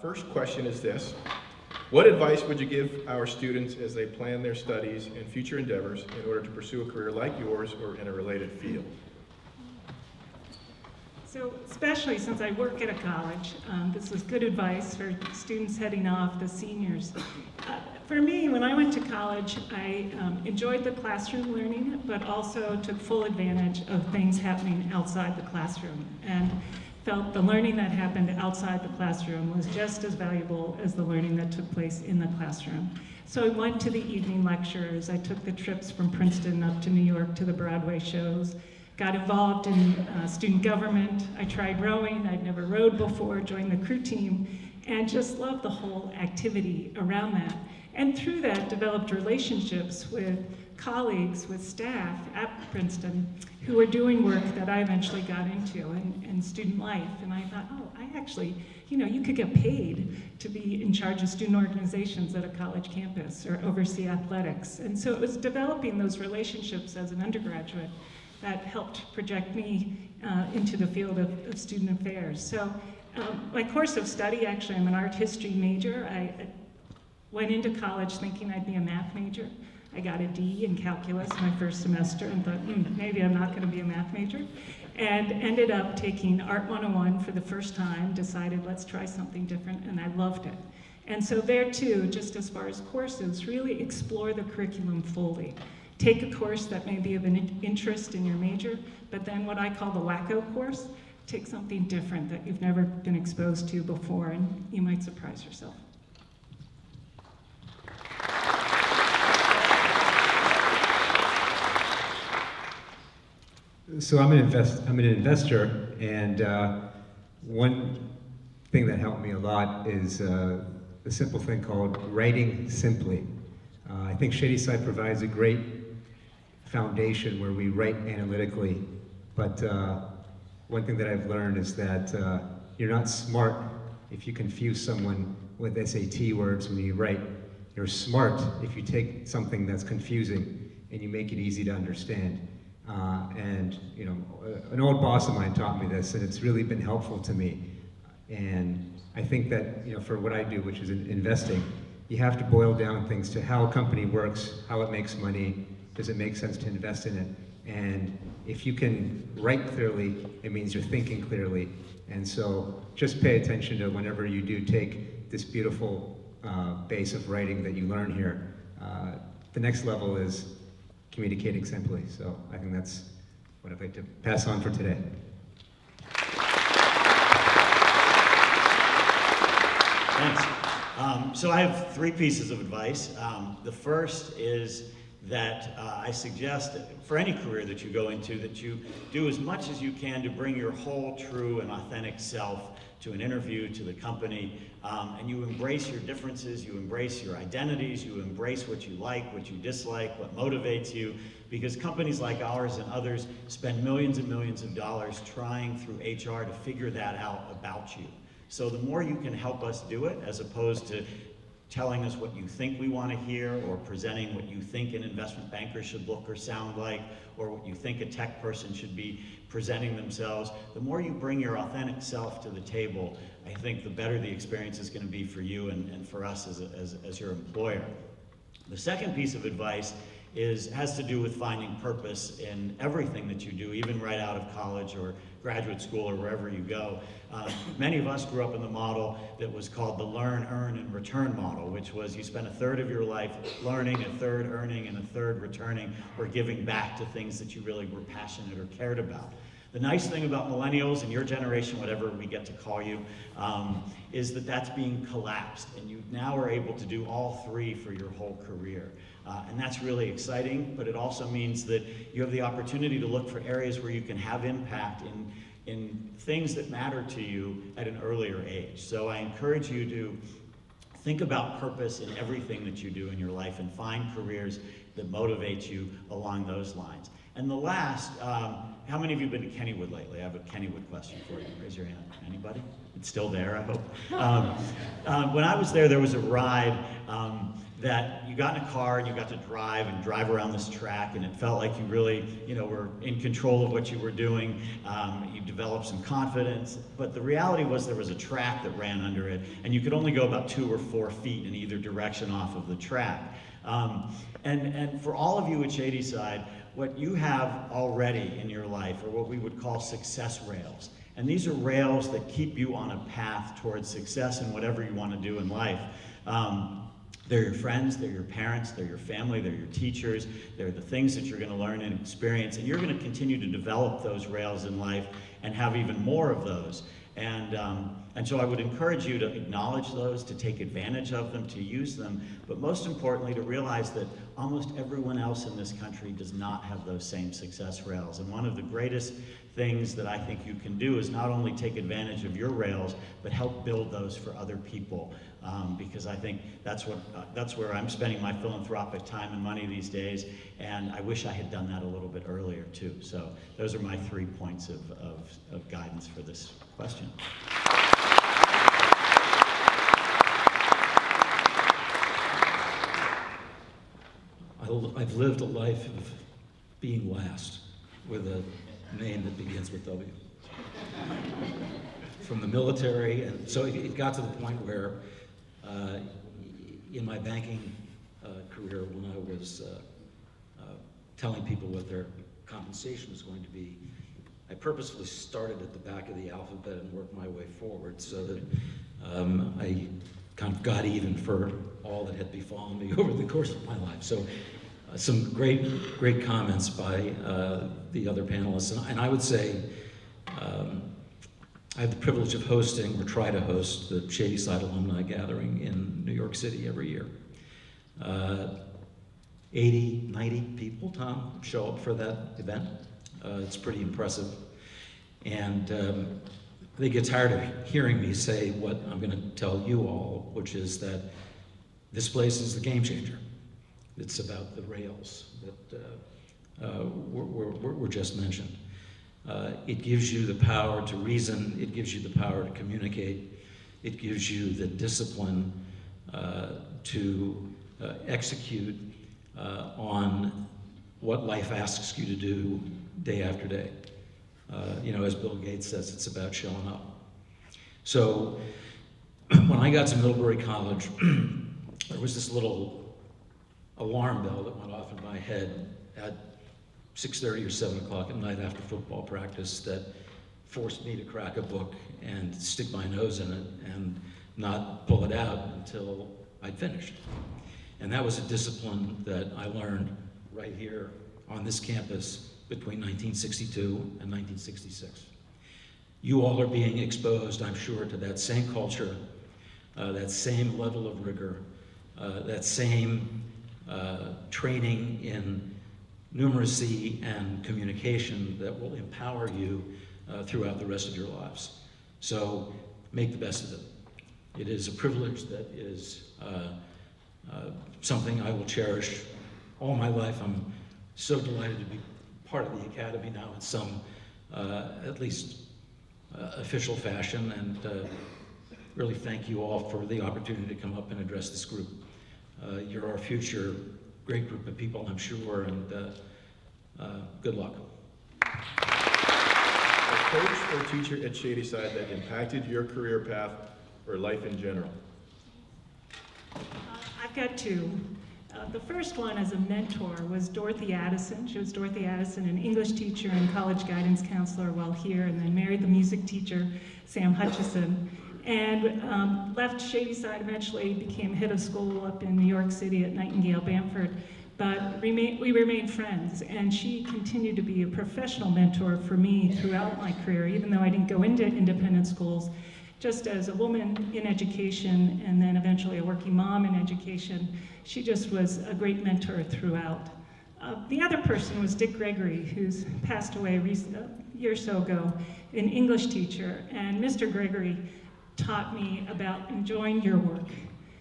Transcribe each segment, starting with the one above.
First question is this. What advice would you give our students as they plan their studies and future endeavors in order to pursue a career like yours or in a related field? So especially since I work at a college, this was good advice for students heading off, the seniors. For me, when I went to college, I enjoyed the classroom learning, but also took full advantage of things happening outside the classroom, and felt the learning that happened outside the classroom was just as valuable as the learning that took place in the classroom. So I went to the evening lectures, I took the trips from Princeton up to New York to the Broadway shows, got involved in student government. I tried rowing, I'd never rowed before, joined the crew team, and just loved the whole activity around that. And through that, developed relationships with colleagues, with staff at Princeton, who were doing work that I eventually got into in student life. And I thought, oh, I actually, you could get paid to be in charge of student organizations at a college campus or oversee athletics. And so it was developing those relationships as an undergraduate that helped project me into the field of student affairs. So my course of study, actually, I'm an art history major. I went into college thinking I'd be a math major. I got a D in calculus my first semester and thought, maybe I'm not going to be a math major. And ended up taking Art 101 for the first time, decided let's try something different, and I loved it. And so there too, just as far as courses, really explore the curriculum fully. Take a course that may be of an interest in your major, but then what I call the wacko course, take something different that you've never been exposed to before, and you might surprise yourself. So I'm an investor, and one thing that helped me a lot is a simple thing called writing simply. I think Shady site provides a great foundation where we write analytically, but one thing that I've learned is that you're not smart if you confuse someone with SAT words when you write. You're smart if you take something that's confusing and you make it easy to understand. And an old boss of mine taught me this, and it's really been helpful to me. And I think that for what I do, which is investing, you have to boil down things to how a company works, how it makes money, does it make sense to invest in it? And if you can write clearly, it means you're thinking clearly. And so just pay attention to whenever you do take this beautiful base of writing that you learn here. The next level is communicating simply. So I think that's what I'd like to pass on for today. Thanks. So I have 3 pieces of advice. The first is that I suggest for any career that you go into that you do as much as you can to bring your whole true and authentic self to an interview, to the company, and you embrace your differences, you embrace your identities, you embrace what you like, what you dislike, what motivates you, because companies like ours and others spend millions and millions of dollars trying through HR to figure that out about you. So the more you can help us do it, as opposed to telling us what you think we want to hear, or presenting what you think an investment banker should look or sound like, or what you think a tech person should be presenting themselves, the more you bring your authentic self to the table, I think the better the experience is going to be for you and for us as your employer. The second piece of advice has to do with finding purpose in everything that you do, even right out of college or graduate school or wherever you go. Many of us grew up in the model that was called the learn, earn, and return model, which was you spend a third of your life learning, a third earning, and a third returning, or giving back to things that you really were passionate or cared about. The nice thing about millennials and your generation, whatever we get to call you, is that that's being collapsed, and you now are able to do all 3 for your whole career. And that's really exciting, but it also means that you have the opportunity to look for areas where you can have impact in things that matter to you at an earlier age. So I encourage you to think about purpose in everything that you do in your life and find careers that motivate you along those lines. And the last How many of you have been to Kennywood lately? I have a Kennywood question for you. Raise your hand. Anybody? It's still there, I hope. When I was there, there was a ride that you got in a car and you got to drive around this track, and it felt like you really, were in control of what you were doing. You developed some confidence, but the reality was there was a track that ran under it, and you could only go about 2 or 4 feet in either direction off of the track. And for all of you at Shady Side, what you have already in your life are what we would call success rails. And these are rails that keep you on a path towards success in whatever you want to do in life. They're your friends, they're your parents, they're your family, they're your teachers, they're the things that you're going to learn and experience, and you're going to continue to develop those rails in life and have even more of those. And so I would encourage you to acknowledge those, to take advantage of them, to use them, but most importantly to realize that almost everyone else in this country does not have those same success rails. And one of the greatest things that I think you can do is not only take advantage of your rails, but help build those for other people. Because I think that's where I'm spending my philanthropic time and money these days, and I wish I had done that a little bit earlier too. So those are my 3 points of guidance for this question. I've lived a life of being last with a name that begins with W. From the military, and so it got to the point where in my banking career, when I was telling people what their compensation was going to be, I purposefully started at the back of the alphabet and worked my way forward so that I kind of got even for all that had befallen me over the course of my life. So some great comments by the other panelists. And I would say I have the privilege of hosting, or try to host, the Shady Side Alumni Gathering in New York City every year. 80, 90 people, Tom, show up for that event. It's pretty impressive. And they get tired of hearing me say what I'm going to tell you all, which is that this place is the game changer. It's about the rails that were just mentioned. It gives you the power to reason, it gives you the power to communicate, it gives you the discipline to execute on what life asks you to do day after day. As Bill Gates says, it's about showing up. So when I got to Middlebury College, there was this little alarm bell that went off in my head at 6:30 or 7 o'clock at night after football practice that forced me to crack a book and stick my nose in it and not pull it out until I'd finished. And that was a discipline that I learned right here on this campus between 1962 and 1966. You all are being exposed, I'm sure, to that same culture, that same level of rigor, that same training in numeracy and communication that will empower you throughout the rest of your lives. So make the best of it. It is a privilege that is something I will cherish all my life. I'm so delighted to be part of the Academy now in some, at least, official fashion, and really thank you all for the opportunity to come up and address this group. You're our future great group of people, I'm sure, and good luck. A coach or teacher at Shady Side that impacted your career path or life in general? I've got 2. The first one as a mentor was Dorothy Addison. She was Dorothy Addison, an English teacher and college guidance counselor while here, and then married the music teacher, Sam Hutchison, and left Shady Side, eventually became head of school up in New York City at Nightingale Bamford. But we remained friends, and she continued to be a professional mentor for me throughout my career, even though I didn't go into independent schools. Just as a woman in education, and then eventually a working mom in education, she just was a great mentor throughout. The other person was Dick Gregory, who's passed away a year or so ago, an English teacher. And Mr. Gregory taught me about enjoying your work,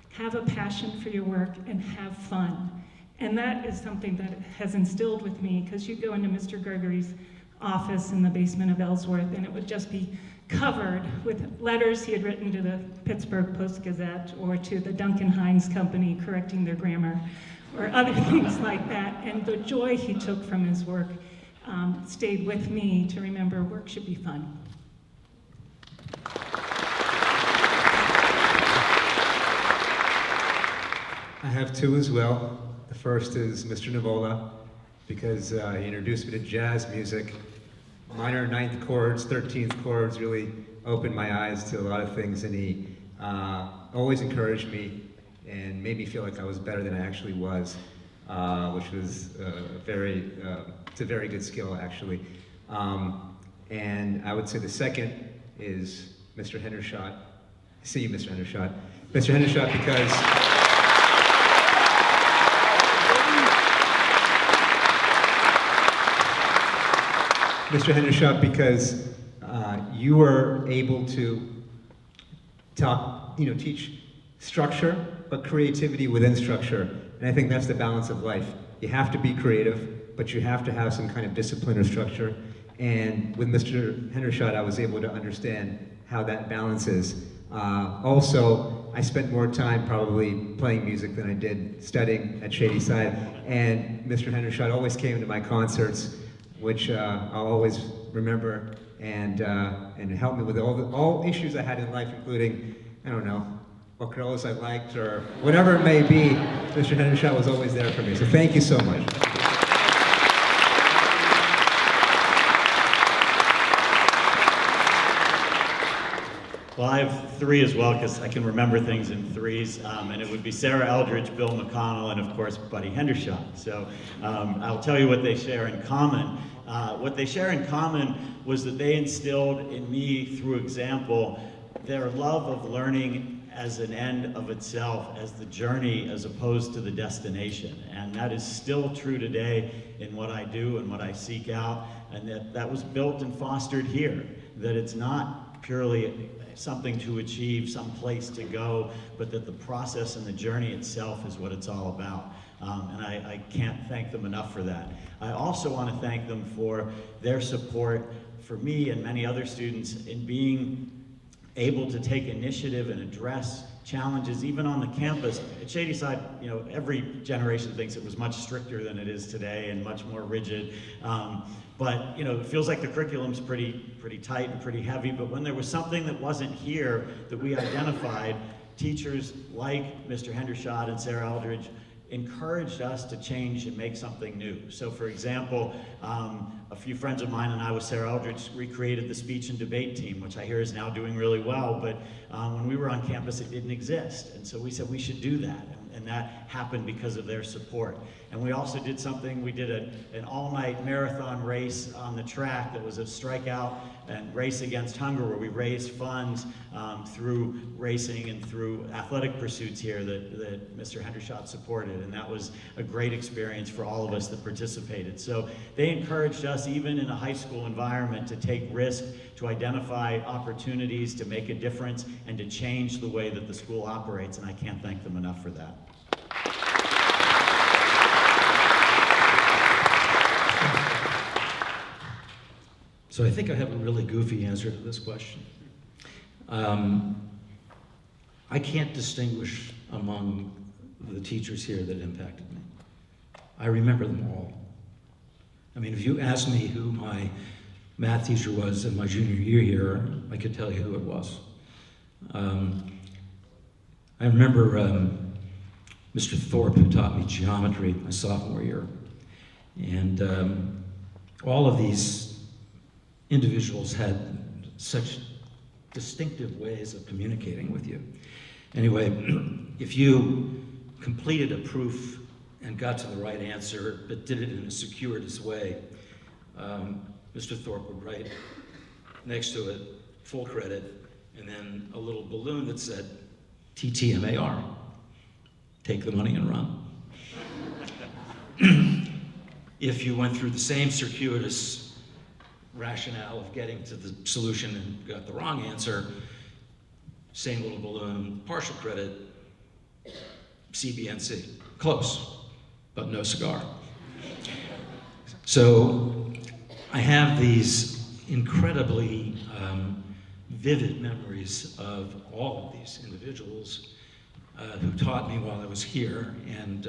have a passion for your work, and have fun. And that is something that has instilled with me, because you go into Mr. Gregory's office in the basement of Ellsworth, and it would just be covered with letters he had written to the Pittsburgh Post-Gazette or to the Duncan Hines Company correcting their grammar, or other things like that. And the joy he took from his work stayed with me to remember work should be fun. I have two as well. The first is Mr. Nivola, because he introduced me to jazz music. Minor ninth chords, 13th chords really opened my eyes to a lot of things, and he always encouraged me and made me feel like I was better than I actually was, which was it's a very good skill, actually. And I would say the second is Mr. Hendershot. I see you, Mr. Hendershot. Mr. Hendershot, because Mr. Hendershot, because you were able to teach structure, but creativity within structure. And I think that's the balance of life. You have to be creative, but you have to have some kind of discipline or structure. And with Mr. Hendershot, I was able to understand how that balance is. Also, I spent more time probably playing music than I did studying at Shady Side. And Mr. Hendershot always came to my concerts, which I'll always remember, and helped me with all issues I had in life, including, I don't know, what girls I liked or whatever it may be. Mr. Hendershot was always there for me. So thank you so much. Well, I have three as well, because I can remember things in threes, and it would be Sarah Eldridge, Bill McConnell, and of course, Buddy Hendershot. So I'll tell you what they share in common. What they share in common was that they instilled in me, through example, their love of learning as an end of itself, as the journey as opposed to the destination. And that is still true today in what I do and what I seek out, and that was built and fostered here, that it's not purely something to achieve, some place to go, but that the process and the journey itself is what it's all about. And I can't thank them enough for that. I also want to thank them for their support for me and many other students in being able to take initiative and address challenges even on the campus. At Shady Side, every generation thinks it was much stricter than it is today and much more rigid. But it feels like the curriculum's pretty tight and pretty heavy, but when there was something that wasn't here that we identified, teachers like Mr. Hendershot and Sarah Eldridge encouraged us to change and make something new. So for example, a few friends of mine and I with Sarah Eldridge recreated the speech and debate team, which I hear is now doing really well, but when we were on campus it didn't exist. And so we said we should do that. And that happened because of their support. And we also did something, we did an all-night marathon race on the track that was a strikeout and race against hunger, where we raised funds through racing and through athletic pursuits here that Mr. Hendershot supported. And that was a great experience for all of us that participated. So they encouraged us, even in a high school environment, to take risk, to identify opportunities, to make a difference, and to change the way that the school operates. And I can't thank them enough for that. So I think I have a really goofy answer to this question. I can't distinguish among the teachers here that impacted me. I remember them all. I mean, if you asked me who my math teacher was in my junior year here, I could tell you who it was. I remember Mr. Thorpe, who taught me geometry my sophomore year. And all of these individuals had such distinctive ways of communicating with you. Anyway, if you completed a proof and got to the right answer, but did it in a circuitous way, Mr. Thorpe would write next to it, full credit, and then a little balloon that said, TTMAR, take the money and run. If you went through the same circuitous rationale of getting to the solution and got the wrong answer, same little balloon, partial credit, CBNC. Close, but no cigar. So I have these incredibly vivid memories of all of these individuals who taught me while I was here, and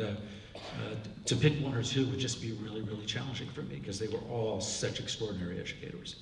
to pick one or two would just be really, really challenging for me because they were all such extraordinary educators.